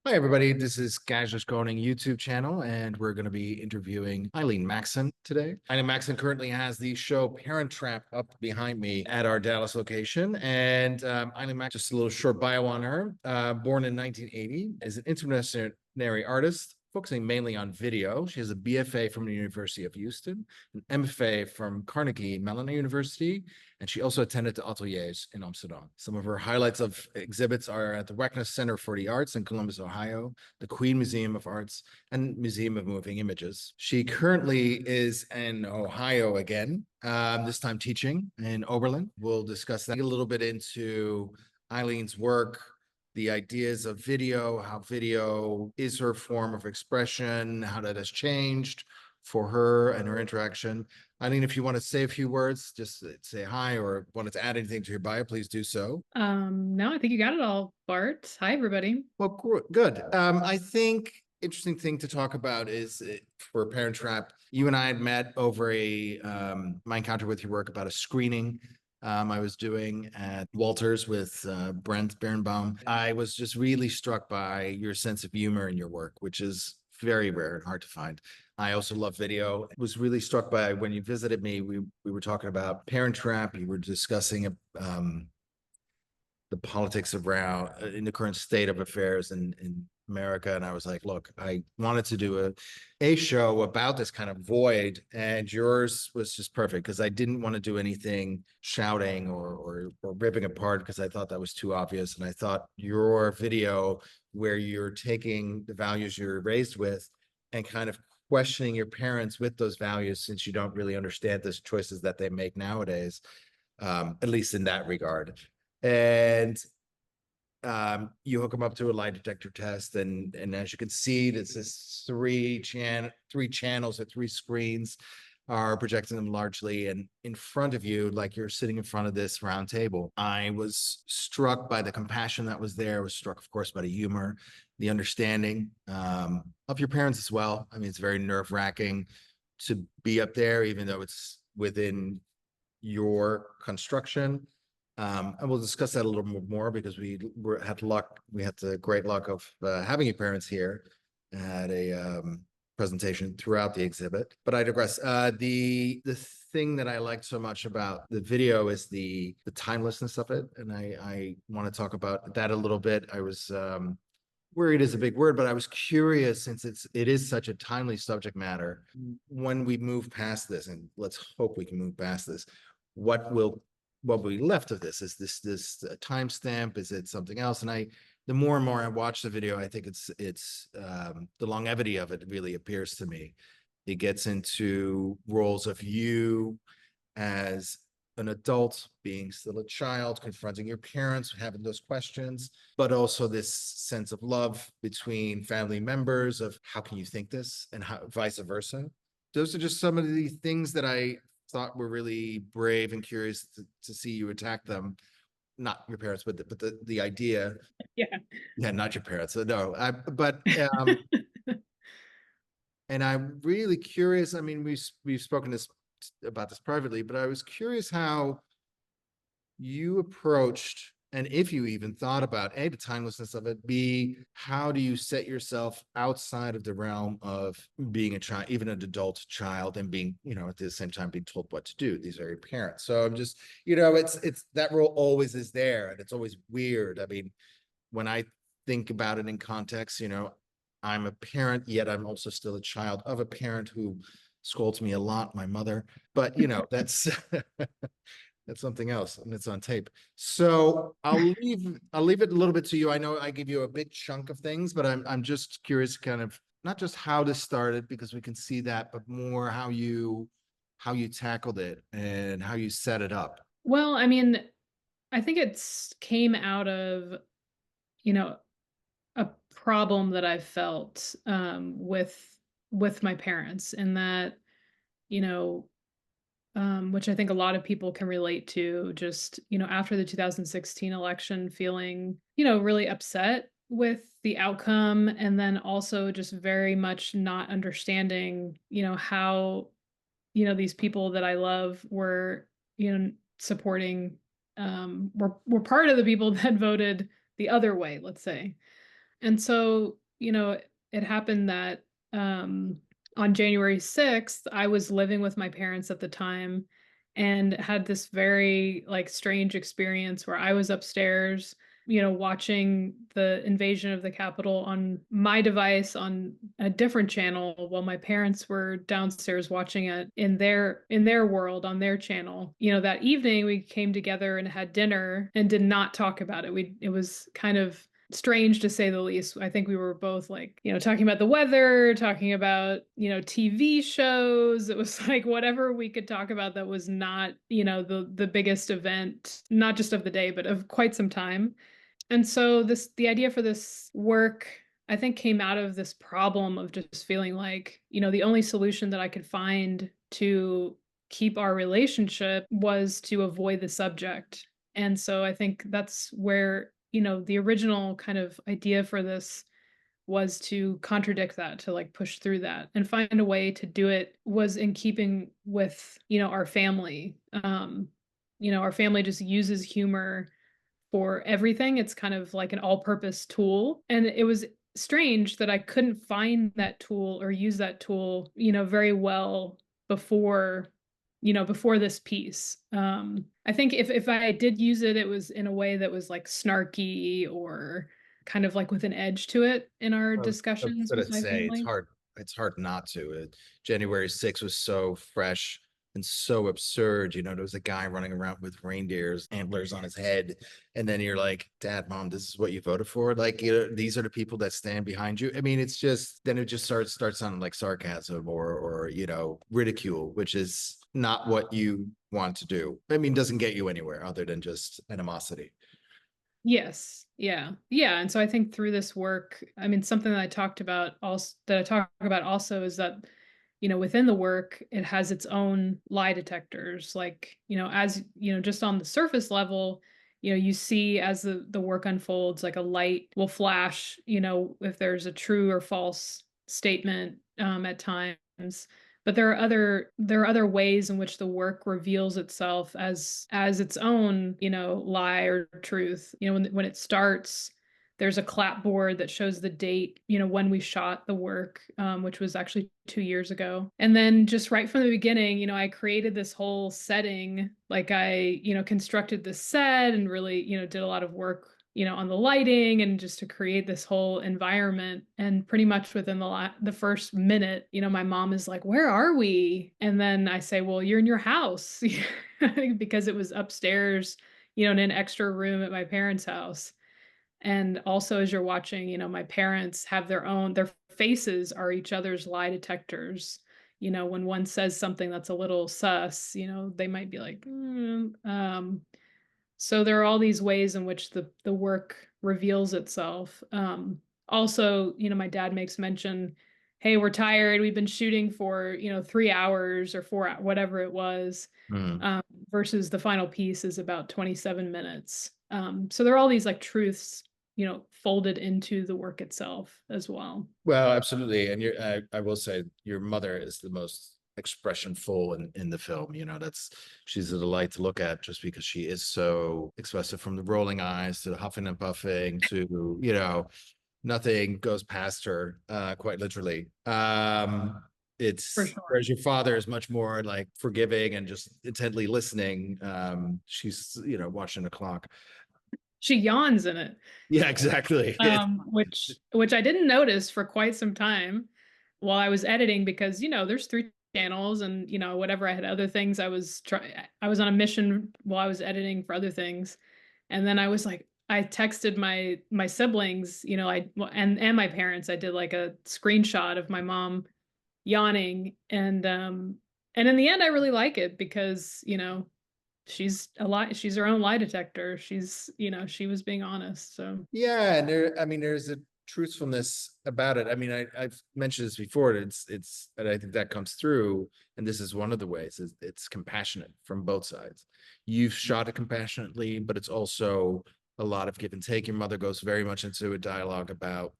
Hi, everybody. This is Keijsers Koning YouTube channel, and we're going to be interviewing Eileen Maxson today. Eileen Maxson currently has the show Parent Trap up behind me at our Dallas location. And Eileen Maxson, just a little short bio on her. Born in 1980, is an interdisciplinary artist, focusing mainly on video. She has a BFA from the University of Houston, an MFA from Carnegie Mellon University, and she also attended the ateliers in Amsterdam. Some of her highlights of exhibits are at the Wackness Center for the Arts in Columbus, Ohio, the Queen Museum of Arts, and Museum of Moving Images. She currently is in Ohio again, this time teaching in Oberlin. We'll discuss that a little bit into Eileen's work, the ideas of video, how video is her form of expression, how that has changed for her and her interaction. Eileen, if you want to say a few words, just say hi, or wanted to add anything to your bio, please do so. No, I think you got it all, Bart. Hi, everybody. Well, good. I think interesting thing to talk about is for Parent Trap, you and I had met over my encounter with your work about a screening I was doing at Walters with Brent Birnbaum. I was just really struck by your sense of humor in your work, which is very rare and hard to find. I also love video. Was really struck by when you visited me, we were talking about Parent Trap. You were discussing the politics around in the current state of affairs in America. And I was like, look, I wanted to do a show about this kind of void, and yours was just perfect because I didn't want to do anything shouting or ripping apart because I thought that was too obvious. And I thought your video where you're taking the values you're raised with and kind of questioning your parents with those values, since you don't really understand the choices that they make nowadays, at least in that regard. And you hook them up to a lie detector test, and as you can see, it's this three channels or three screens are projecting them largely, and in front of you, like you're sitting in front of this round table. I was struck by the compassion that was there. I was struck, of course, by the humor, the understanding of your parents as well. I mean, it's very nerve-wracking to be up there, even though it's within your construction. And we'll discuss that a little more because we had the great luck of having your parents here at a presentation throughout the exhibit. But I digress. The thing that I liked so much about the video is the timelessness of it, and I want to talk about that a little bit. I was worried is a big word, but I was curious, since it is such a timely subject matter. When we move past this, and let's hope we can move past this, what will be left of this? Is this a timestamp? Is it something else? And the more and more I watch the video, I think it's the longevity of it really appears to me. It gets into roles of you as an adult, being still a child, confronting your parents, having those questions, but also this sense of love between family members of how can you think this, and how vice versa. Those are just some of the things that I thought were really brave and curious to see you attack them. Not your parents, but the idea. Yeah. Yeah, not your parents. No, and I'm really curious. I mean, we've spoken about this privately, but I was curious how you approached, and if you even thought about A, the timelessness of it, B, how do you set yourself outside of the realm of being a child, even an adult child, and being, at the same time being told what to do. These are your parents. So I'm just, it's that role always is there, and it's always weird. I mean, when I think about it in context, I'm a parent, yet I'm also still a child of a parent who scolds me a lot, my mother. But that's that's something else, and it's on tape. So I'll leave it a little bit to you. I know I give you a big chunk of things, but I'm just curious, kind of not just how this started, because we can see that, but more how you tackled it and how you set it up. Well, I mean, I think it's came out of, a problem that I've felt with my parents, and that, you know, which I think a lot of people can relate to, just, after the 2016 election, feeling, really upset with the outcome, and then also just very much not understanding, how, these people that I love were, supporting, were part of the people that voted the other way, let's say. And so, it happened that on January 6th, I was living with my parents at the time and had this very like strange experience where I was upstairs, watching the invasion of the Capitol on my device on a different channel while my parents were downstairs watching it in their world on their channel. That evening we came together and had dinner and did not talk about it. It was kind of strange to say the least. I think we were both like, talking about the weather, talking about, TV shows. It was like whatever we could talk about that was not, the biggest event, not just of the day, but of quite some time. And so the idea for this work, I think, came out of this problem of just feeling like, the only solution that I could find to keep our relationship was to avoid the subject. And so I think that's where, the original kind of idea for this was to contradict that, to like push through that and find a way to do it was in keeping with, our family. Our family just uses humor for everything. It's kind of like an all-purpose tool. And it was strange that I couldn't find that tool or use that tool, very well before, before this piece. I think if I did use it, it was in a way that was like snarky or kind of like with an edge to it in our I was discussions gonna with my say family. it's hard not to. January 6th was so fresh and so absurd. There was a guy running around with reindeers, antlers on his head, and then you're like, Dad, Mom, this is what you voted for? Like, these are the people that stand behind you. I mean, it's just then it just starts sounding like sarcasm or ridicule, which is not what you want to do. I mean, doesn't get you anywhere other than just animosity. Yes. Yeah. Yeah. And so I think through this work, I mean, something that I talk about also is that, within the work, it has its own lie detectors. Like, as, just on the surface level, you see as the work unfolds, like a light will flash, if there's a true or false statement at times. But there are other ways in which the work reveals itself as its own, lie or truth. When it starts, there's a clapboard that shows the date, when we shot the work, which was actually 2 years ago. And then just right from the beginning, I created this whole setting. Like I, constructed the set and really, did a lot of work, on the lighting and just to create this whole environment. And pretty much within the first minute, my mom is like, "Where are we?" And then I say, "Well, you're in your house," because it was upstairs, in an extra room at my parents' house. And also, as you're watching, my parents have their faces are each other's lie detectors. When one says something that's a little sus, they might be like, so there are all these ways in which the work reveals itself. Also, my dad makes mention, "Hey, we're tired. We've been shooting for 3 hours or 4, whatever it was." Hmm. Um, versus the final piece is about 27 minutes. So there are all these like truths, folded into the work itself as well. Well, absolutely. And I will say your mother is the most expressionful in the film. She's a delight to look at just because she is so expressive, from the rolling eyes to the huffing and puffing to, nothing goes past her, quite literally. For It's sure. whereas your father is much more like forgiving and just intently listening. She's, watching the clock. She yawns in it. Yeah, exactly. Which I didn't notice for quite some time while I was editing because there's 3 channels and whatever. I had other things I was on a mission while I was editing for other things. And then I was like, I texted my siblings, and my parents. I did like a screenshot of my mom yawning, and in the end I really like it because she's her own lie detector. She was being honest. So Yeah, and I mean, there's a truthfulness about it. I mean, I've mentioned this before. And I think that comes through. And this is one of the ways. Is it's compassionate from both sides. You've shot it compassionately, but it's also a lot of give and take. Your mother goes very much into a dialogue about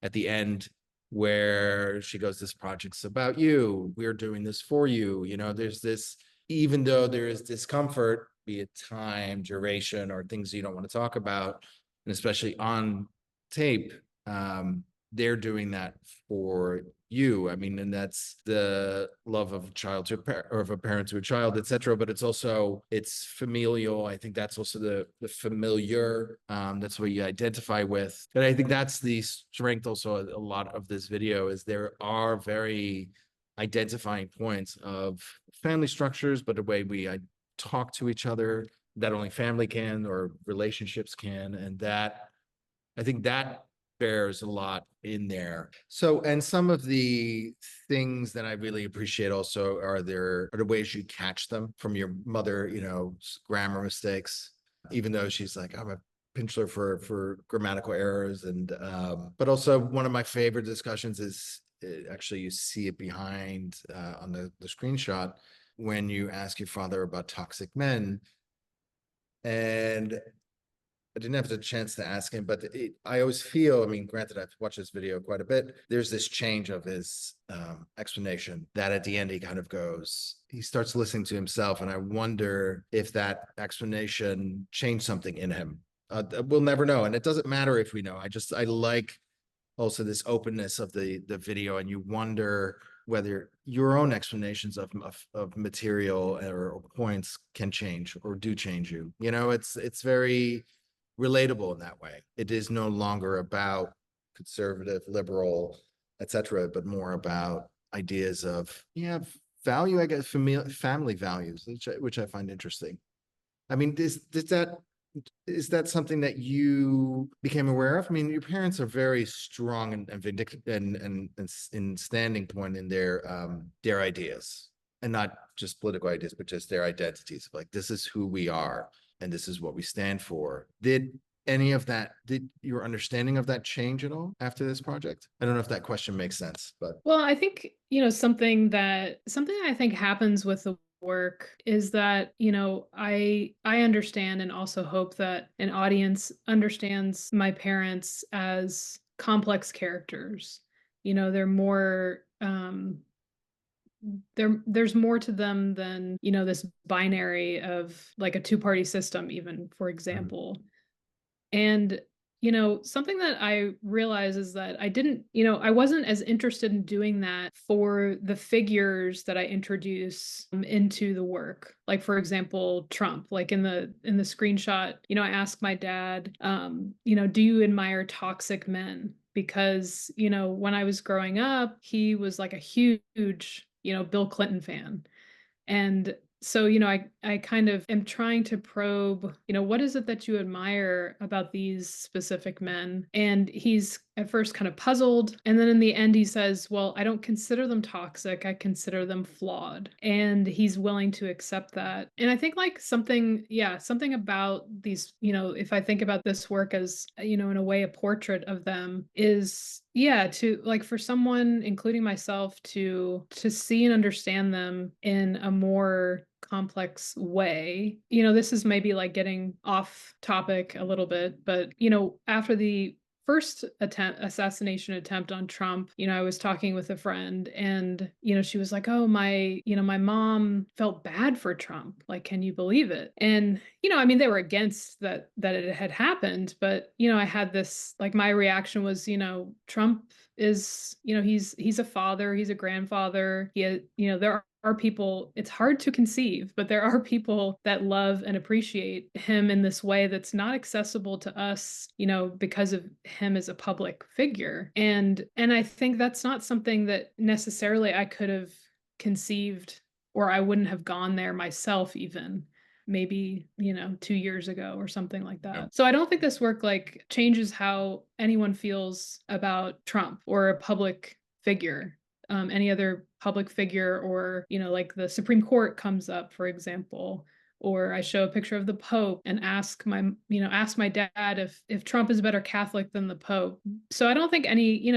at the end where she goes, "This project's about you. We're doing this for you." There's this, even though there is discomfort, be it time, duration, or things you don't want to talk about, and especially on tape, they're doing that for you. I mean, and that's the love of a child to a parent, or of a parent to a child, etc. But it's familial. I think that's also the familiar. That's what you identify with. And I think that's the strength also a lot of this video is there are very identifying points of family structures, but the way we talk to each other that only family can or relationships can. And that, I think that bears a lot in there. So, and some of the things that I really appreciate also are the ways you catch them from your mother, grammar mistakes, even though she's like, I'm a pincher for grammatical errors. And, but also one of my favorite discussions is actually you see it behind on the screenshot when you ask your father about toxic men. And I didn't have the chance to ask him, but I always feel, I mean, granted, I've watched this video quite a bit. There's this change of his explanation that at the end he kind of goes, he starts listening to himself. And I wonder if that explanation changed something in him. We'll never know. And it doesn't matter if we know. I like also this openness of the video, and you wonder whether your own explanations of material or points can change or do change you. It's very relatable in that way. It is no longer about conservative, liberal, etc., but more about ideas of value, I guess, family values, which I find interesting. I mean, is that something that you became aware of? I mean, your parents are very strong and vindictive and in standing point in their ideas, and not just political ideas, but just their identities. Like, this is who we are, and this is what we stand for. Did your understanding of that change at all after this project? I don't know if that question makes sense, but. Well, I think, something I think happens with the work is that, I understand and also hope that an audience understands my parents as complex characters. They're more, there's more to them than, this binary of like a two-party system, even, for example. And, something that I realize is that I wasn't as interested in doing that for the figures that I introduce into the work. Like, for example, Trump, like in the screenshot, I asked my dad, do you admire toxic men? Because, when I was growing up, he was like a huge, Bill Clinton fan. And so, I kind of am trying to probe, what is it that you admire about these specific men? And he's at first kind of puzzled. And then in the end, he says, well, I don't consider them toxic. I consider them flawed. And he's willing to accept that. And I think like something about these, if I think about this work as, in a way, a portrait of them is, to like for someone, including myself, to see and understand them in a more complex way. This is maybe like getting off topic a little bit, but after the first assassination attempt on Trump, I was talking with a friend, and she was like, oh, my mom felt bad for Trump, like, can you believe it? And I mean, they were against that it had happened, but I had this, like, my reaction was, Trump is, he's a father, he's a grandfather, there are people, it's hard to conceive, but there are people that love and appreciate him in this way that's not accessible to us, because of him as a public figure. And I think that's not something that necessarily I could have conceived, or I wouldn't have gone there myself, even maybe 2 years ago or something like that. Yep. So I don't think this work like changes how anyone feels about Trump or a public figure. Any other public figure, or like the Supreme Court comes up, for example, or I show a picture of the Pope and ask my dad if Trump is a better Catholic than the Pope. So I don't think any,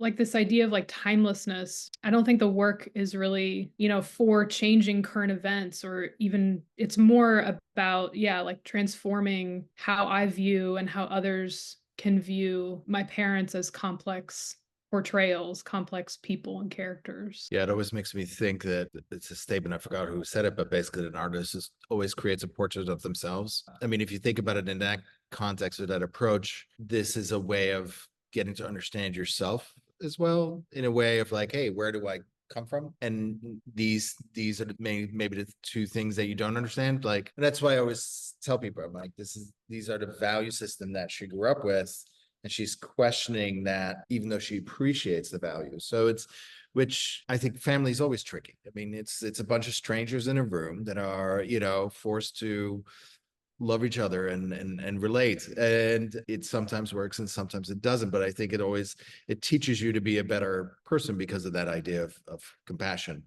like this idea of like timelessness, I don't think the work is really, for changing current events, or even it's more about, like transforming how I view and how others can view my parents as complex portrayals, complex people and characters. Yeah, it always makes me think that it's a statement, I forgot who said it, but basically an artist always creates a portrait of themselves. I mean, if you think about it in that context or that approach, this is a way of getting to understand yourself as well, in a way of like, hey, where do I come from? And these are maybe the two things that you don't understand. Like, that's why I always tell people, I'm like, these are the value system that she grew up with, and she's questioning that, even though she appreciates the value. So it's, which I think family is always tricky. I mean, it's a bunch of strangers in a room that are, you know, forced to love each other and relate. And it sometimes works and sometimes it doesn't. But I think it teaches you to be a better person because of that idea of compassion.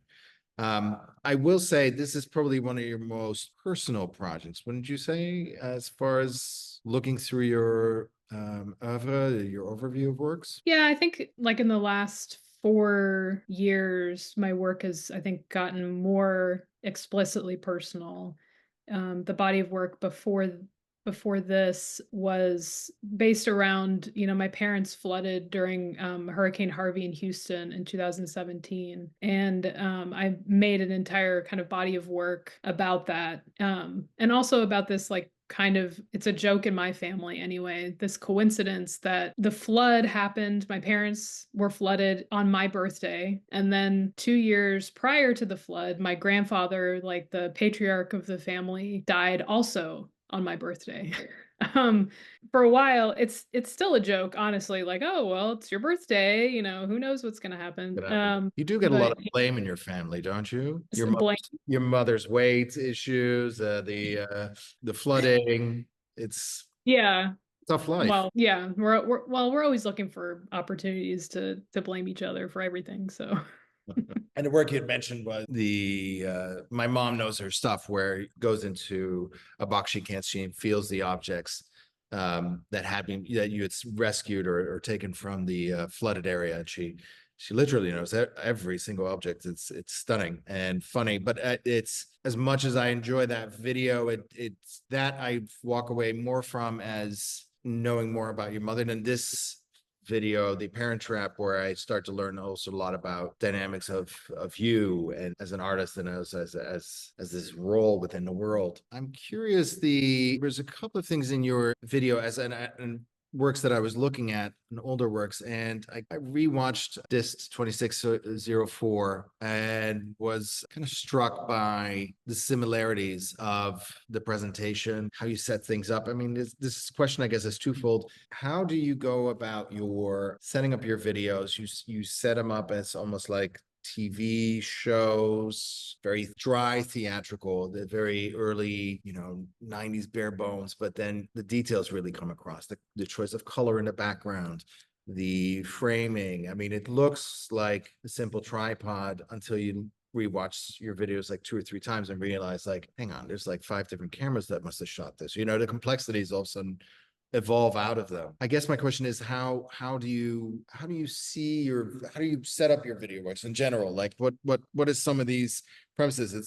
I will say this is probably one of your most personal projects, wouldn't you say, as far as looking through your oeuvre, your overview of works? Yeah, I think like in the last 4 years, my work has, I think, gotten more explicitly personal. The body of work before this was based around, my parents flooded during Hurricane Harvey in Houston in 2017, and I made an entire kind of body of work about that, and also about this like kind of, it's a joke in my family anyway, this coincidence that the flood happened, my parents were flooded on my birthday, and then 2 years prior to the flood, my grandfather, like the patriarch of the family, died also on my birthday. um for a while it's still a joke, honestly, like, oh well, it's your birthday, who knows what's going to happen. You do get a lot But of blame in your family, don't you? blame. Your mother's weight issues, the flooding. It's Yeah. tough life. Well, yeah, we're always looking for opportunities to blame each other for everything. So And the work you had mentioned was the my mom knows her stuff, where it goes into a box she can't see and feels the objects that you had rescued or taken from the flooded area, and she literally knows every single object. It's stunning and funny, but it's, as much as I enjoy that video, it's that I walk away more from as knowing more about your mother than this video, The Parent Trap, where I start to learn also a lot about dynamics of you and as an artist, and as this role within the world. I'm curious, there's a couple of things in your video and works that I was looking at, in older works, and I rewatched Disc 2604 and was kind of struck by the similarities of the presentation, how you set things up. I mean, this question, I guess, is twofold. How do you go about your setting up your videos? You set them up as almost like TV shows, very dry theatrical, the very early, 90s bare bones, but then the details really come across, the choice of color in the background, the framing. I mean, it looks like a simple tripod until you rewatch your videos like 2 or 3 times and realize, like, hang on, there's like 5 different cameras that must have shot this. The complexities all of a sudden evolve out of them. I guess my question is, how do you set up your video works in general? Like, what is some of these premises? It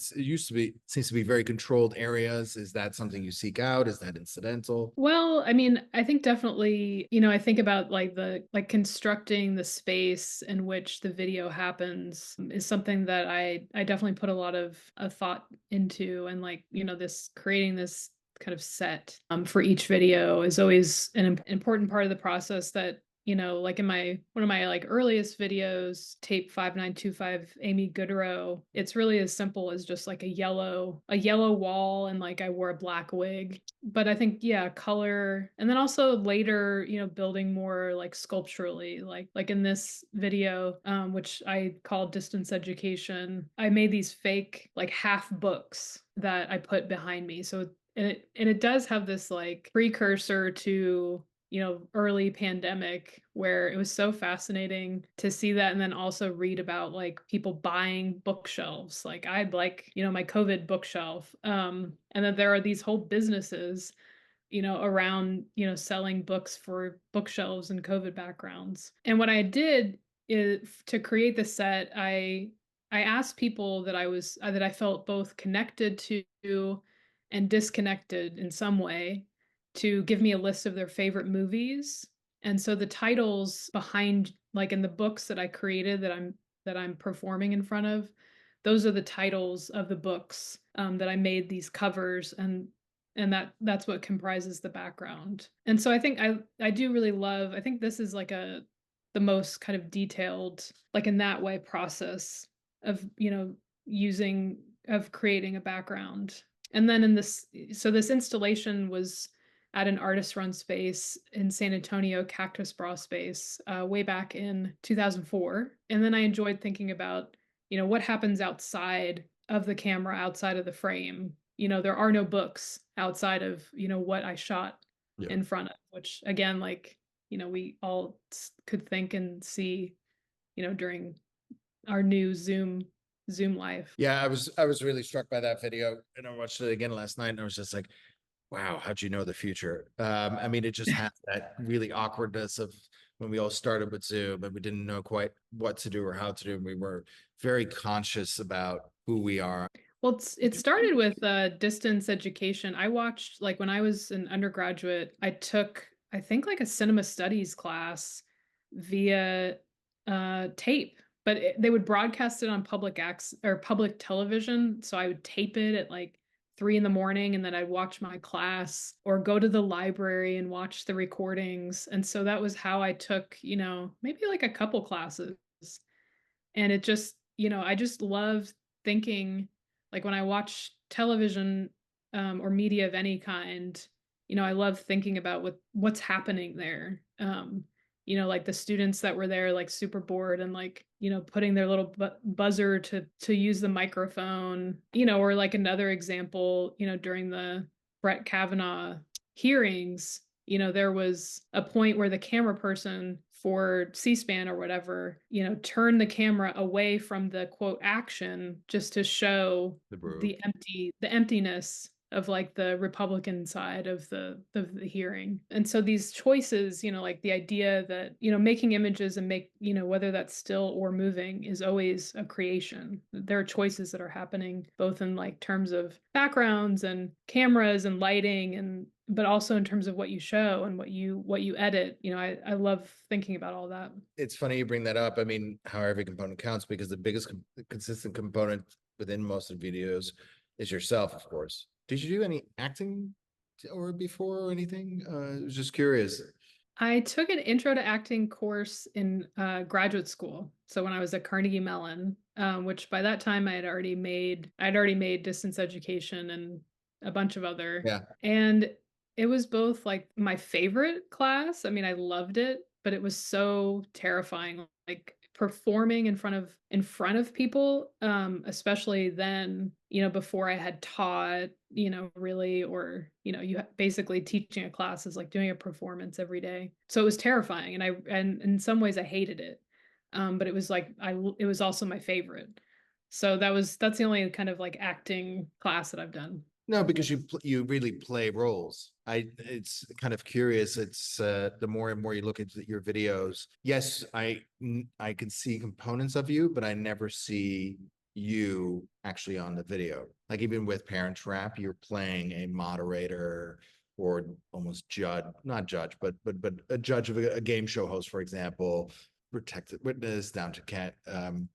seems to be very controlled areas. Is that something you seek out? Is that incidental? well, I mean, I think definitely, I think about like constructing the space in which the video happens is something that I definitely put a lot of thought into, and like, this creating this kind of set for each video is always an important part of the process. That, like in one of my like earliest videos, tape 5925 Amy Goodrow, it's really as simple as just like a yellow wall, and like I wore a black wig. But I think, yeah, color, and then also later, building more like sculpturally, like in this video, which I called Distance Education, I made these fake like half books that I put behind me. So and it does have this like precursor to, early pandemic, where it was so fascinating to see that, and then also read about like people buying bookshelves. Like I'd like, my COVID bookshelf, and then there are these whole businesses, around, selling books for bookshelves and COVID backgrounds. And what I did is, to create the set, I asked people that I felt both connected to and disconnected in some way, to give me a list of their favorite movies. And so the titles behind, like in the books that I created, that I'm performing in front of, those are the titles of the books, that I made these covers, and that's what comprises the background. And so I think I do really love, I think this is like the most kind of detailed, like in that way, process of, using of creating a background. And then in this, so this installation was at an artist run space in San Antonio, Cactus Bra Space, way back in 2004. And then I enjoyed thinking about, what happens outside of the camera, outside of the frame. There are no books outside of, what I shot Yeah. in front of, which again, like, we all could think and see, during our new Zoom life. Yeah, I was really struck by that video, and I watched it again last night, and I was just like, wow, how'd you know the future? I mean, it just has that really awkwardness of when we all started with Zoom and we didn't know quite what to do or how to do. And we were very conscious about who we are. Well, it started with distance education. I watched, like, when I was an undergraduate, I took, I think, like a cinema studies class via tape, but they would broadcast it on public television. So I would tape it at like 3 in the morning, and then I'd watch my class or go to the library and watch the recordings. And so that was how I took, maybe like a couple classes. And it just, I just love thinking, like when I watch television, or media of any kind, I love thinking about what's happening there. Like the students that were there, like super bored and like, putting their little buzzer to use the microphone, or like another example, during the Brett Kavanaugh hearings, there was a point where the camera person for C-SPAN or whatever, turned the camera away from the quote action just to show the emptiness of like the Republican side of the hearing. And so these choices, like the idea that, making images and whether that's still or moving is always a creation. There are choices that are happening both in like terms of backgrounds and cameras and lighting, and but also in terms of what you show and what you edit. I love thinking about all that. It's funny you bring that up. I mean, how every component counts, because the biggest consistent component within most of the videos is yourself, of course. Did you do any acting or before or anything? I was just curious. I took an intro to acting course in graduate school. So when I was at Carnegie Mellon, which by that time I'd already made distance education and a bunch of other. Yeah. And it was both like my favorite class. I mean, I loved it, but it was so terrifying. Like performing in front of people, especially then, before I had taught, really, or you basically teaching a class is like doing a performance every day. So it was terrifying, and in some ways I hated it, but it was like it was also my favorite. So that's the only kind of like acting class that I've done. No, because you really play roles. It's kind of curious. It's the more and more you look into your videos. Yes, I can see components of you, but I never see you actually on the video. Like even with Parent Trap, you're playing a moderator or almost judge, not judge, but a judge of a game show host, for example, protected witness down to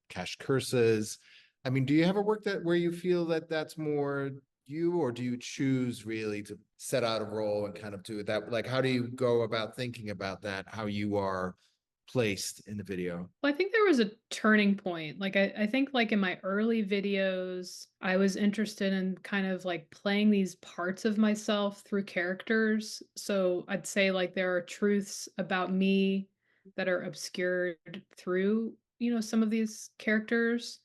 cash curses. I mean, do you ever work that where you feel that that's more you, or do you choose really to set out a role and kind of do it that, like, how do you go about thinking about that, how you are placed in the video? Well, I think there was a turning point. Like I think like in my early videos, I was interested in kind of like playing these parts of myself through characters. So I'd say like there are truths about me that are obscured through, some of these characters.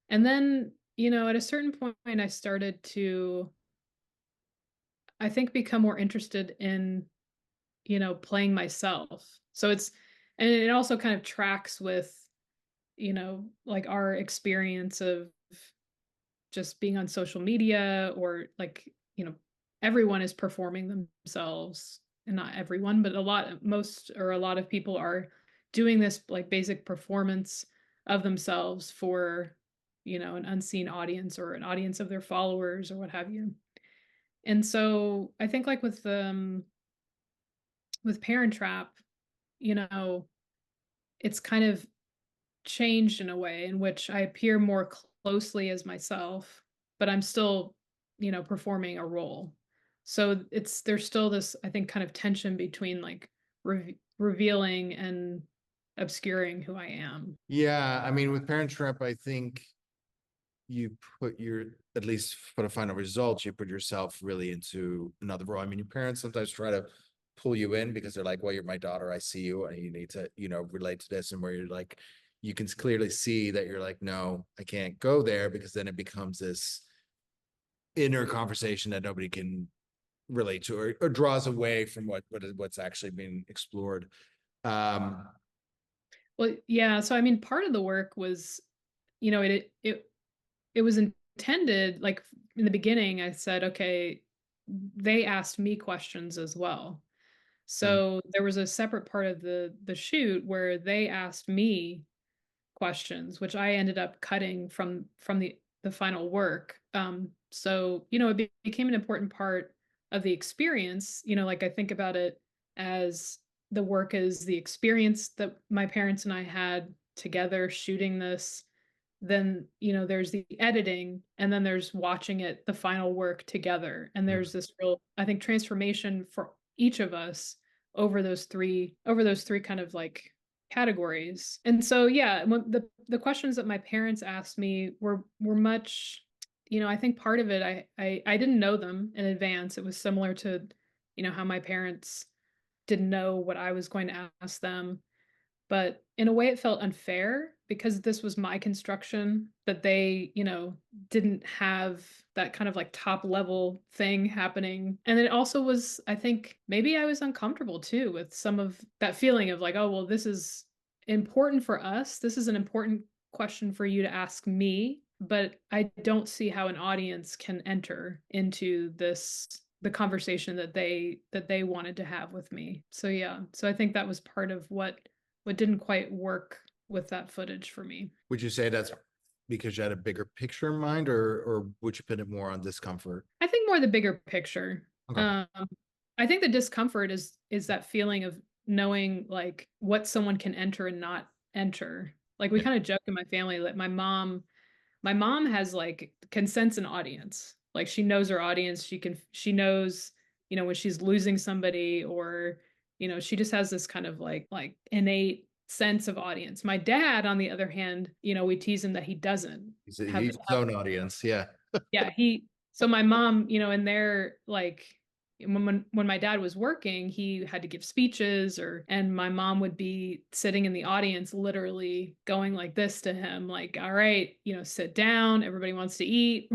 And then, at a certain point I started to, I think, become more interested in, playing myself. So and it also kind of tracks with, like our experience of just being on social media, or like, everyone is performing themselves, and not everyone, but a lot of people are doing this like basic performance of themselves for, an unseen audience or an audience of their followers or what have you. And so I think like with Parent Trap, it's kind of changed in a way in which I appear more closely as myself, but I'm still, performing a role. So there's still this, I think, kind of tension between like revealing and obscuring who I am. Yeah, I mean, with Parent Trap, I think you put your, at least for the final results, you put yourself really into another role. I mean, your parents sometimes try to pull you in because they're like, well, you're my daughter, I see you, and you need to, relate to this. And where you're like, you can clearly see that you're like, no, I can't go there, because then it becomes this inner conversation that nobody can relate to, or draws away from what's actually being explored. Um, Well, yeah. So I mean, part of the work was, it was intended, like in the beginning, I said, okay, they asked me questions as well. So there was a separate part of the shoot where they asked me questions, which I ended up cutting from the final work. So it became an important part of the experience. Like I think about it as the work is the experience that my parents and I had together shooting this. Then there's the editing, and then there's watching it, the final work together, and there's this real, I think, transformation for each of us over those three kind of like categories. And so yeah, when the questions that my parents asked me were much, I think part of it, I didn't know them in advance. It was similar to how my parents didn't know what I was going to ask them. But in a way, it felt unfair because this was my construction, that they, didn't have that kind of like top level thing happening. And it also was, I think maybe I was uncomfortable too with some of that feeling of like, oh, well, this is important for us. This is an important question for you to ask me, but I don't see how an audience can enter into the conversation that they wanted to have with me. So yeah, so I think that was part of what didn't quite work with that footage for me. would you say that's because you had a bigger picture in mind, or would you put it more on discomfort? I think more the bigger picture. Okay. Um, I think the discomfort is that feeling of knowing like what someone can enter and not enter. Like we Yeah. kind of joke in my family that my mom has like can sense an audience. Like she knows her audience. She knows, when she's losing somebody, or, she just has this kind of like innate sense of audience. My dad, on the other hand, we tease him that he doesn't He's his own audience. Yeah. yeah, so my mom, and they're like when my dad was working, he had to give speeches, and my mom would be sitting in the audience literally going like this to him, like, all right, sit down, everybody wants to eat,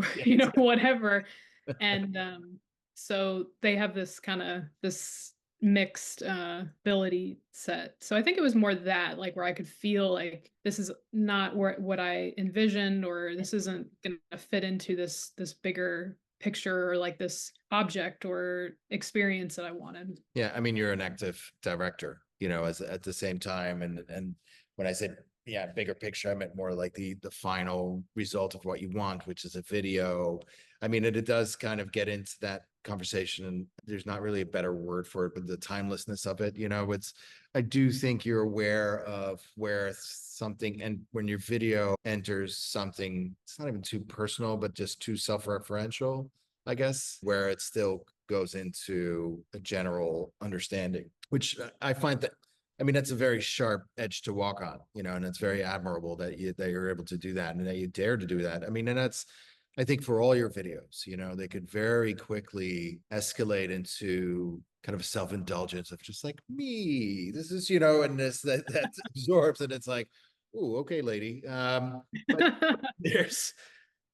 whatever. And so they have this mixed ability set. So I think it was more that, like, where I could feel like this is not what I envisioned, or this isn't going to fit into this bigger picture, or like this object or experience that I wanted. Yeah, I mean, you're an active director, as at the same time. And when I said, yeah, bigger picture, I meant more like the final result of what you want, which is a video. I mean, it does kind of get into that conversation, and there's not really a better word for it, but the timelessness of it, I do think you're aware of where something, and when your video enters something, it's not even too personal, but just too self-referential, I guess, where it still goes into a general understanding, which I find that, I mean, that's a very sharp edge to walk on, and it's very admirable that you're able to do that, and that you dare to do that. I mean, and that's, I think, for all your videos, they could very quickly escalate into kind of a self-indulgence of just like, me, this is, and this that absorbs, and it's like, oh, okay, lady. But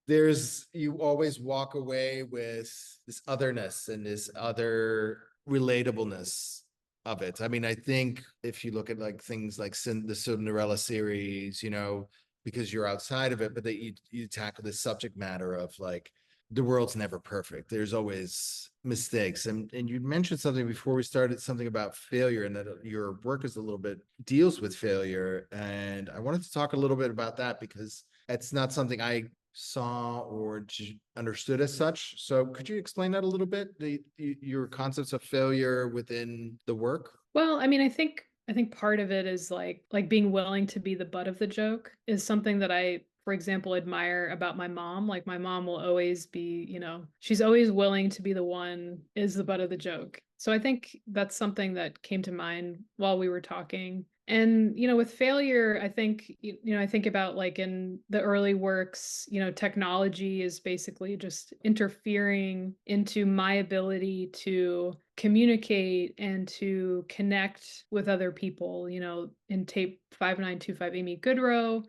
there's you always walk away with this otherness and this other relatableness of it. I mean, I think if you look at like things like the Cinderella series, because you're outside of it, but that you tackle this subject matter of like, the world's never perfect. There's always mistakes. And you mentioned something before we started, something about failure, and that your work is a little bit deals with failure. And I wanted to talk a little bit about that, because it's not something I saw or understood as such. So could you explain that a little bit, your concepts of failure within the work? Well, I mean, I think part of it is like being willing to be the butt of the joke is something that I for example, admire about my mom. Like my mom will always be, she's always willing to be the one is the butt of the joke. So I think that's something that came to mind while we were talking. And, with failure, I think, I think about like in the early works, technology is basically just interfering into my ability to communicate and to connect with other people, in tape 5925 Amy Goodrow.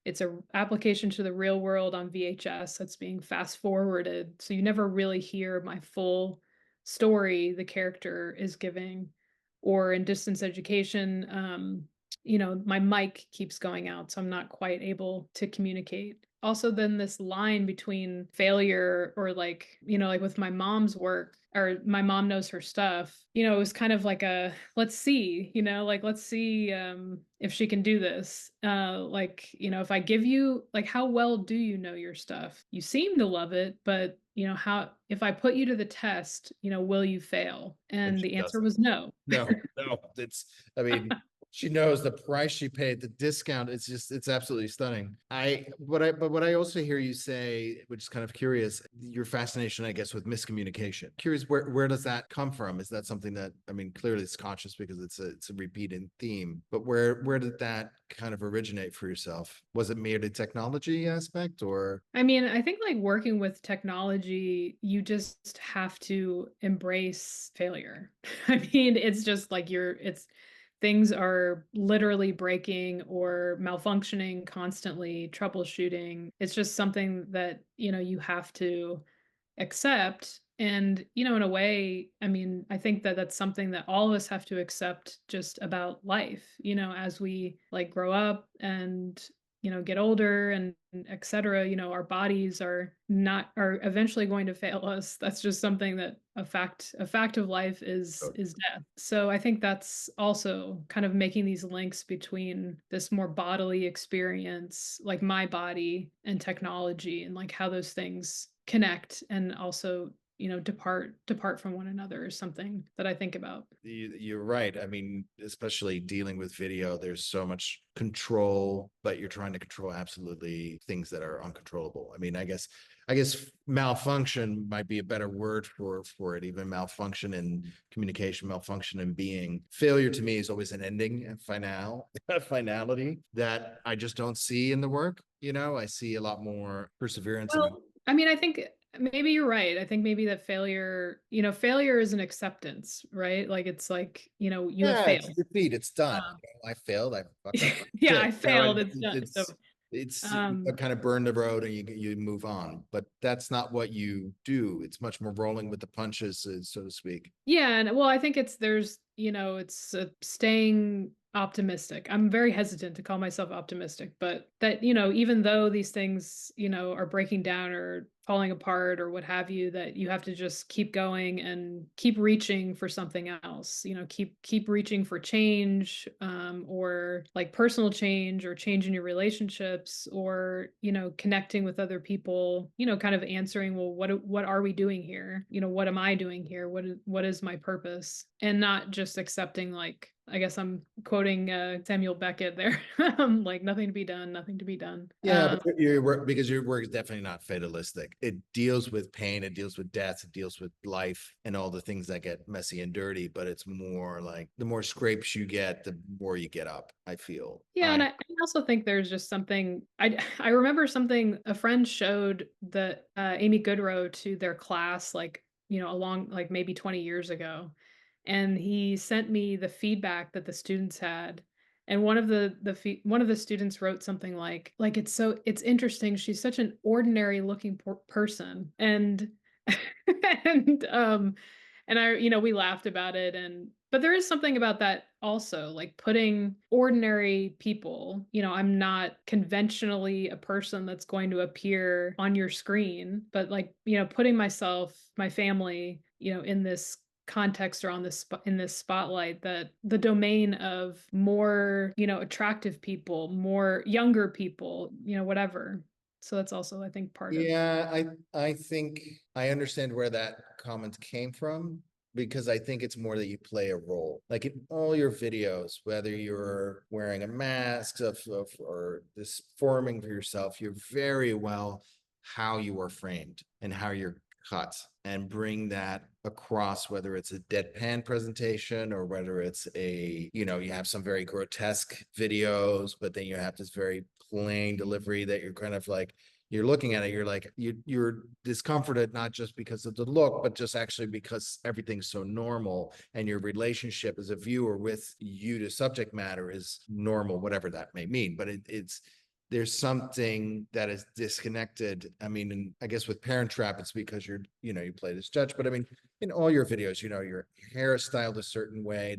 It's a application to the real world on VHS that's being fast forwarded. So you never really hear my full story the character is giving. Or in distance education, my mic keeps going out, so I'm not quite able to communicate. Also, then this line between failure or like, like with my mom's work, or my mom knows her stuff, it was kind of like a let's see, like let's see if she can do this. Like, if I give you like how well do you know your stuff? You seem to love it, but how if I put you to the test, will you fail? And And she the answer doesn't. was no. No, I mean, she knows the price she paid, the discount. It's absolutely stunning. But what I also hear you say, which is kind of curious, your fascination, I guess, with miscommunication. Curious, where does that come from? Is that something that, I mean, clearly it's conscious because it's a repeating theme, but where did that kind of originate for yourself? Was it merely technology aspect or? I mean, I think like working with technology, you just have to embrace failure. I mean, it's just like it's things are literally breaking or malfunctioning constantly, troubleshooting. It's just something that, you have to accept. And, in a way, I mean, I think that that's something that all of us have to accept just about life, as we like grow up and, get older and et cetera, our bodies are eventually going to fail us. That's just something that a fact of life is death. So I think that's also kind of making these links between this more bodily experience, like my body and technology, and like how those things connect and also depart from one another is something that I think about. You're right. I mean, especially dealing with video, there's so much control, but you're trying to control absolutely things that are uncontrollable. I mean, I guess malfunction might be a better word for it. Even malfunction in communication, malfunction in being. Failure to me is always an ending, a finality that I just don't see in the work. I see a lot more perseverance and Well, I mean, I think maybe you're right. I think maybe that failure is an acceptance, right? Like it's like, you have yeah, it's failed. defeat. It's done. Um, I failed. I fucked up. yeah, That's I it. failed. It's done. So, It's um, kind of burn the road and you move on. But that's not what you do. It's much more rolling with the punches, so to speak. yeah, and well, I think it's staying optimistic. I'm very hesitant to call myself optimistic, but that, even though these things, are breaking down or falling apart or what have you, that you have to just keep going and keep reaching for something else, keep reaching for change, or like personal change or change in your relationships or, connecting with other people, kind of answering, well, what are we doing here? What am I doing here? What is my purpose? And not just accepting like, I guess I'm quoting Samuel Beckett there, like nothing to be done, nothing to be done. Yeah, but your work, because your work is definitely not fatalistic. It deals with pain, it deals with death, it deals with life and all the things that get messy and dirty, but it's more like the more scrapes you get, the more you get up, I feel. Yeah, and I also think there's just something I remember something a friend showed that Amy Goodrow to their class like, along like maybe 20 years ago. And he sent me the feedback that the students had. And one of the students wrote something like it's interesting. She's such an ordinary looking person. And and and we laughed about it. And but there is something about that also, like putting ordinary people, I'm not conventionally a person that's going to appear on your screen, but like, putting myself, my family, in this context or on this in this spotlight, that the domain of more, attractive people, more younger people, whatever. So that's also, I think, part of. Yeah, I think I understand where that comment came from. because I think it's more that you play a role. Like in all your videos, whether you're wearing a mask or this forming for yourself, you're very well how you are framed and how you're cut and bring that across, whether it's a deadpan presentation or whether it's a, you know, you have some very grotesque videos, but then you have this very plain delivery that you're kind of like, you're looking at it, you're like, you're discomforted, not just because of the look, but just actually because everything's so normal and your relationship as a viewer with you to subject matter is normal, whatever that may mean. But it's, there's something that is disconnected. I mean, and I guess with Parent Trap, it's because you're, you know, you play this judge, but I mean, in all your videos, you know, your hair is styled a certain way,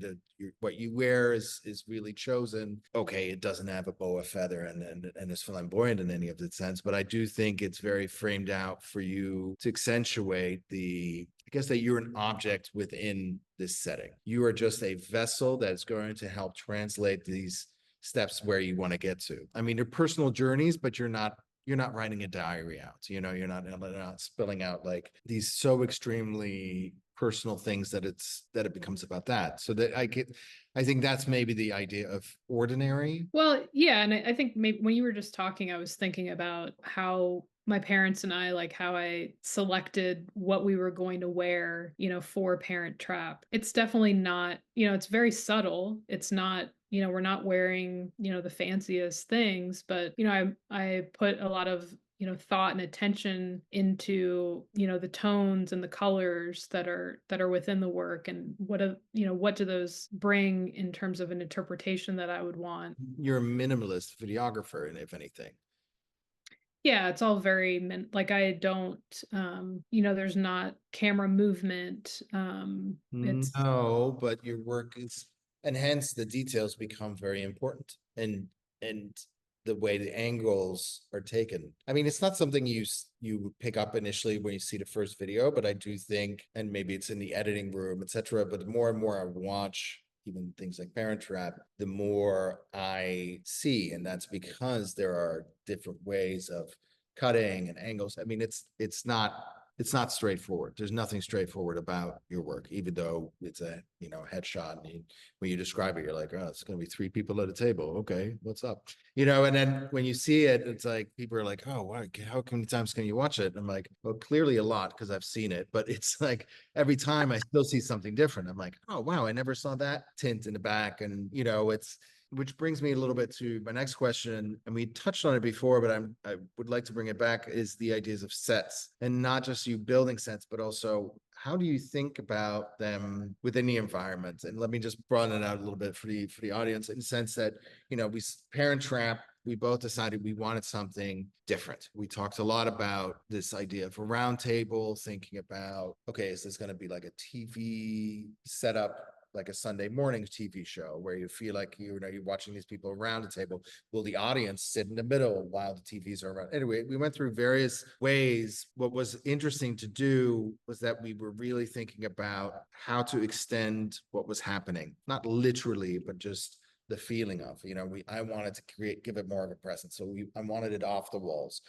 what you wear is really chosen. Okay, it doesn't have a boa feather and is flamboyant in any of the sense, but I do think it's very framed out for you to accentuate the, I guess, that you're an object within this setting. You are just a vessel that's going to help translate these steps where you want to get to. I mean, they're personal journeys, but you're not writing a diary out, you know, you're not spilling out like these so extremely personal things that it becomes about that. So that I think that's maybe the idea of ordinary. Well, yeah, and I think maybe when you were just talking, I was thinking about how my parents and I, like how I selected what we were going to wear, for Parent Trap. It's definitely not, it's very subtle. It's not, we're not wearing, the fanciest things, but I put a lot of thought and attention into the tones and the colors that are within the work, and what do those bring in terms of an interpretation that I would want. You're a minimalist videographer, and if anything. Yeah, it's all very like I don't there's not camera movement. It's No, but your work is, and hence the details become very important, and the way the angles are taken. I mean, it's not something you pick up initially when you see the first video, but I do think, and maybe it's in the editing room, etc. But the more and more I watch even things like Parent Trap, the more I see, and that's because there are different ways of cutting and angles. I mean, it's not straightforward. There's nothing straightforward about your work, even though it's a, headshot. And when you describe it, you're like, oh, it's going to be 3 people at a table. Okay, what's up? And then when you see it, it's like, people are like, oh, wow, how many times can you watch it? And I'm like, well, clearly a lot because I've seen it, but it's like every time I still see something different. I'm like, oh, wow, I never saw that tint in the back. And, which brings me a little bit to my next question, and we touched on it before, but I would like to bring it back, is the ideas of sets, and not just you building sets, but also how do you think about them within the environment? And let me just broaden it out a little bit for the audience, in the sense that, we Parent Trap, we both decided we wanted something different. We talked a lot about this idea of a round table, thinking about, okay, is this going to be like a TV setup, like a Sunday morning TV show where you feel like you're watching these people around the table? Will the audience sit in the middle while the TVs are around? Anyway, we went through various ways. What was interesting to do was that we were really thinking about how to extend what was happening, not literally, but just the feeling of, I wanted to give it more of a presence. So I wanted it off the walls.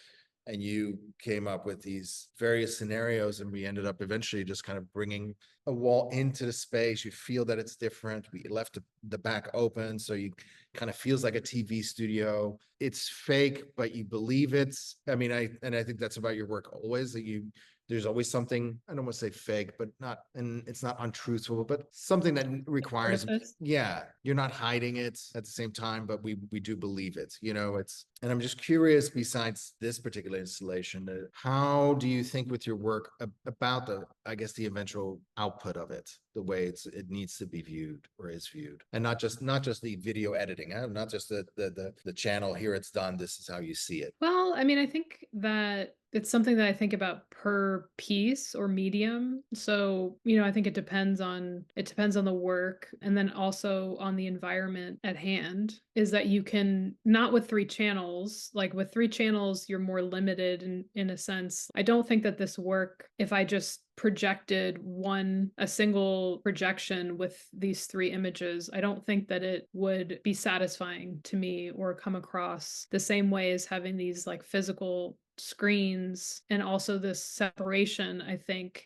And you came up with these various scenarios, and we ended up eventually just kind of bringing a wall into the space. You feel that it's different. We left the back open, so you kind of feels like a TV studio. It's fake, but you believe it. I mean, I think that's about your work always, that there's always something, I don't want to say fake, but not, and it's not untruthful, but something that requires, artifice. yeah, you're not hiding it at the same time, but we do believe it, and I'm just curious, besides this particular installation, how do you think with your work about the eventual output of it, the way it needs to be viewed or is viewed, and not just the video editing, not just the channel, here it's done, this is how you see it. Well, I mean, I think that it's something that I think about per piece or medium. So, I think it depends on the work, and then also on the environment at hand. Is that you can, not with 3 channels, like with 3 channels, you're more limited in a sense. I don't think that this work, if I just projected a single projection with these 3 images, I don't think that it would be satisfying to me or come across the same way as having these like physical screens. And also this separation, I think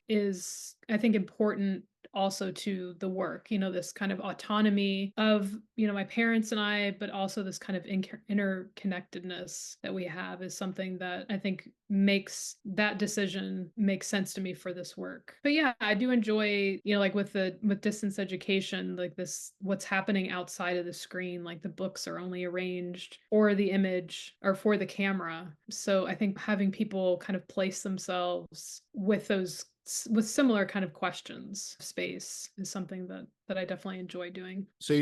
important also to the work, this kind of autonomy of, my parents and I, but also this kind of interconnectedness that we have is something that I think makes that decision make sense to me for this work. But yeah, I do enjoy, like with distance education, like this, what's happening outside of the screen, like the books are only arranged for the image or for the camera. So I think having people kind of place themselves with similar kind of questions space is something that I definitely enjoy doing. So you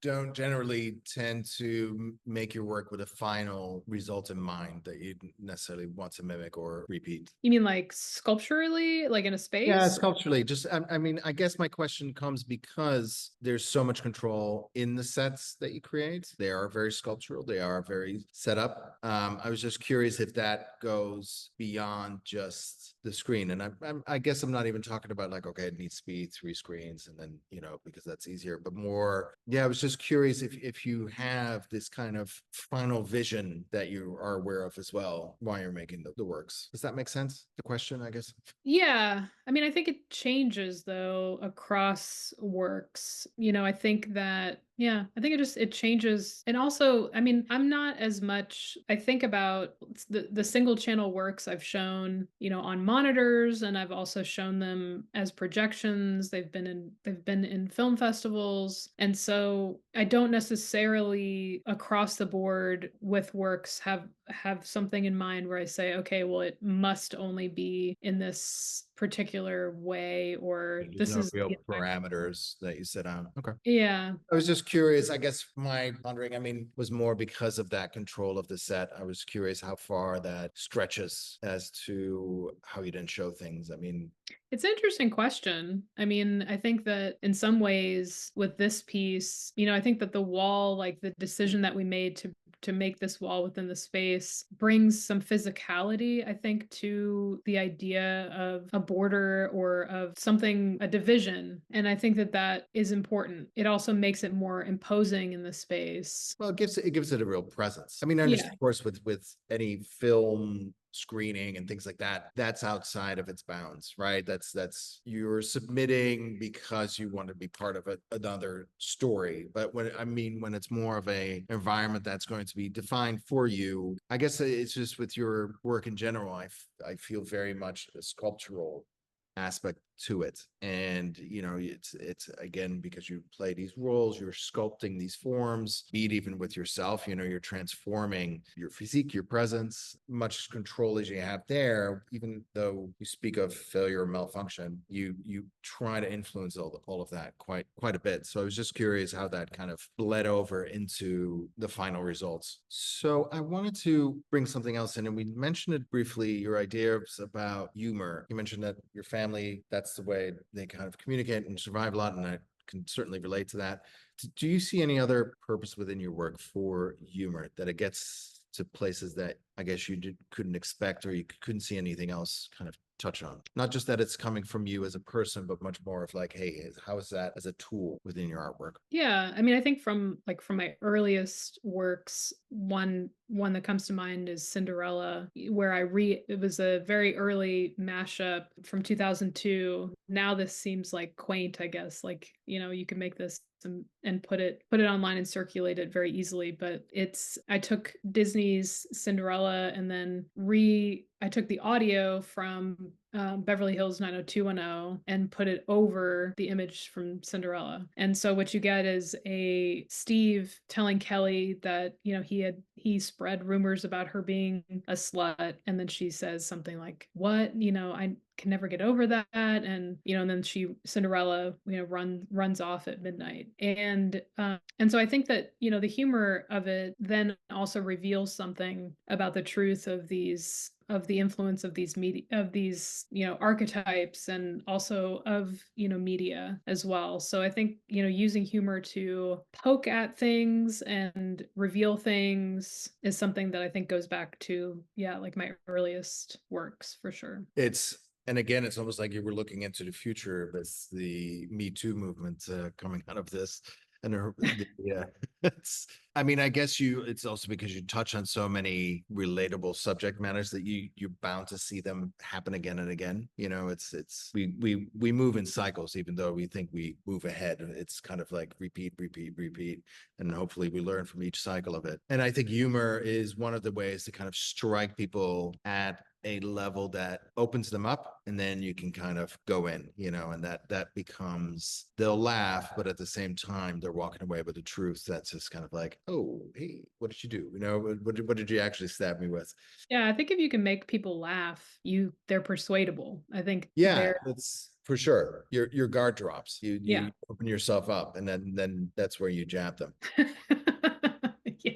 don't generally tend to make your work with a final result in mind that you necessarily want to mimic or repeat. You mean like sculpturally, like in a Yeah, space? sculpturally. Just, I mean, I guess my question comes because there's so much control in the sets that you create. They are very sculptural. They are very set up. I was just curious if that goes beyond just the screen. And I guess I'm not even talking about like, okay, it needs to be 3 screens and then, because that's easier, but more, yeah, I was just curious if you have this kind of final vision that you are aware of as well while you're making the works. Does that make sense? The question, I guess. Yeah. I mean, I think it changes though across works. I think that, yeah, I think it changes. And also, I mean, I'm not as much, I think about the single channel works I've shown, on monitors, and I've also shown them as projections. They've been in film festivals. And so I don't necessarily across the board with works have something in mind where I say, okay, well, it must only be in this particular way, or There's this no is real the effect. parameters that you set on. Okay. Yeah. I was just curious, I guess my wondering, I mean, was more because of that control of the set. I was curious how far that stretches as to how you didn't show things. I mean, It's an interesting question. I mean, I think that in some ways with this piece, I think that the wall, like the decision that we made to make this wall within the space brings some physicality, I think, to the idea of a border or of something, a division. And I think that that is important. It also makes it more imposing in the space. well, it gives it a real presence. I mean, I Yeah. understand, of course, with any film screening and things like that, that's outside of its bounds, right? That's you're submitting because you want to be part of another story. But when it's more of a environment that's going to be defined for you, I guess it's just with your work in general, I feel very much a sculptural aspect to it. And it's again, because you play these roles, you're sculpting these forms, be it even with yourself, you're transforming your physique, your presence. Much control as you have there, even though you speak of failure or malfunction, you try to influence all of that quite a bit. So I was just curious how that kind of bled over into the final results. So I wanted to bring something else in, and we mentioned it briefly, your ideas about humor. You mentioned that your family, that's the way they kind of communicate and survive a lot, and I can certainly relate to that. Do you see any other purpose within your work for humor, that it gets to places that I guess you couldn't expect, or you couldn't see anything else kind of touch on? Not just that it's coming from you as a person, but much more of like, hey, how is that as a tool within your artwork? Yeah, I mean, I think from my earliest works, one that comes to mind is Cinderella, where it was a very early mashup from 2002. Now this seems like quaint, I guess. Like, you can make this and put it online and circulate it very easily, but I took Disney's Cinderella and then I took the audio from Beverly Hills 90210 and put it over the image from Cinderella. And so what you get is a Steve telling Kelly that, he spread rumors about her being a slut. And then she says something like, what, I can never get over that. And, and then Cinderella, runs off at midnight. And so I think that, the humor of it then also reveals something about the truth of the influence of these media, of these, archetypes, and also of, media as well. So I think, using humor to poke at things and reveal things is something that I think goes back to, yeah, like my earliest works for sure. And again, it's almost like you were looking into the future with the Me Too movement coming out of this. And yeah, it's, I mean, I guess it's also because you touch on so many relatable subject matters that you're bound to see them happen again and again. You know, we move in cycles, even though we think we move ahead. It's kind of like repeat, repeat, repeat. And hopefully we learn from each cycle of it. And I think humor is one of the ways to kind of strike people at a level that opens them up, and then you can kind of go in, you know, and that becomes, they'll laugh, but at the same time they're walking away with the truth that's just kind of like, oh, hey, what did you do, you know, what did you actually stab me with? Yeah, I think if you can make people laugh, they're persuadable. I think Yeah, they're that's for sure. Your guard drops, you yeah. open yourself up, and then that's where you jab them. Yeah.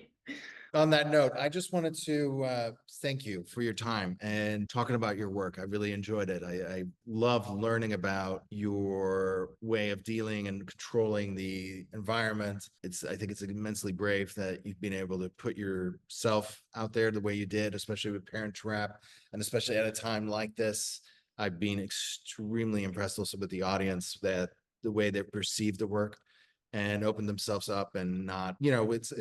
On that note, I just wanted to thank you for your time and talking about your work. I really enjoyed it. I love learning about your way of dealing and controlling the environment. I think it's immensely brave that you've been able to put yourself out there the way you did, especially with Parent Trap, and especially at a time like this. I've been extremely impressed also with the audience, that the way they perceive the work and open themselves up, and not, you know, it's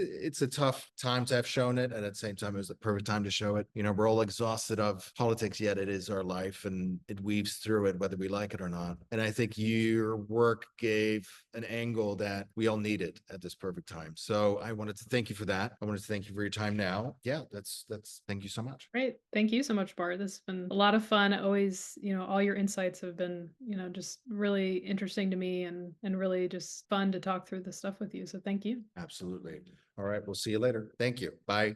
a tough time to have shown it, and at the same time it was the perfect time to show it. You know, we're all exhausted of politics, yet it is our life and it weaves through it whether we like it or not. And I think your work gave an angle that we all needed at this perfect time. So I wanted to thank you for that. I wanted to thank you for your time now. Yeah, that's thank you so much. Great. Thank you so much, Bart. This has been a lot of fun. Always, all your insights have been, just really interesting to me, and really just fun to talk through this stuff with you. So thank you. Absolutely. All right, we'll see you later. Thank you. Bye.